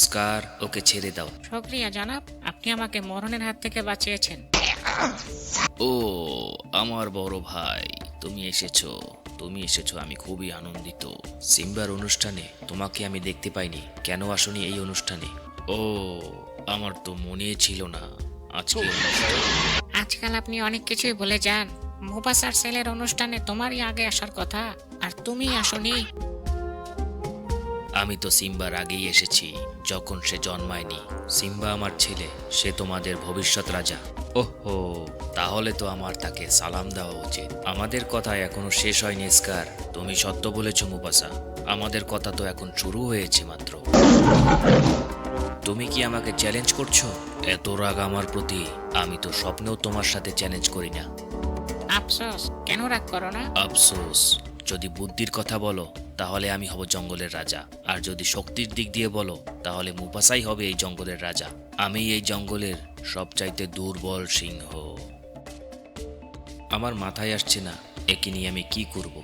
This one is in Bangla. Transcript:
স্কার, ওকে ছেড়ে দাও। শুকরিয়া জনাব, আপনি আমাকে মরণের হাত থেকে বাঁচিয়েছেন। ও আমার বড় ভাই, তুমি এসেছো। তুমি এসেছো, আমি খুবই আনন্দিত। সিম্বার অনুষ্ঠানে তোমাকে আমি দেখতে পাইনি, কেন আসনি এই অনুষ্ঠানে? ও, আমার তো মনে ছিল না আজকে অনুষ্ঠান। আজকাল আপনি অনেক কিছুই ভুলে যান। মুবাসার ছেলের অনুষ্ঠানে তোমারই আগে আসার কথা, আর তুমি আসনি। আমি তো সিম্বার আগেই এসেছি, যখন সে জন্মায়নি। সিম্বা আমার ছেলে, সে তোমাদের ভবিষ্যৎ রাজা। ওহো, তাহলে তো আমার তাকে সালাম দেওয়া উচিত। আমাদের কথা এখনো শেষ হয়নি স্কার। তুমি সত্য বলেছ মুবাসা, আমাদের কথা তো এখন শুরু হয়েছে মাত্র। তুমি কি আমাকে চ্যালেঞ্জ করছো? এত রাগ আমার প্রতি? আমি তো স্বপ্নেও তোমার সাথে চ্যালেঞ্জ করি না। আফসোস, কেন রাগ করো না? আফসোস, যদি বুদ্ধির কথা বলো তাহলে আমি হব জঙ্গলের রাজা, আর যদি শক্তির দিক দিয়ে বলো তাহলে মুফাসাই হবে এই জঙ্গলের রাজা। আমি এই জঙ্গলের সবচাইতে দুর্বল সিংহ। আমার মাথায় আসছে না একে নিয়ে আমি কি করব।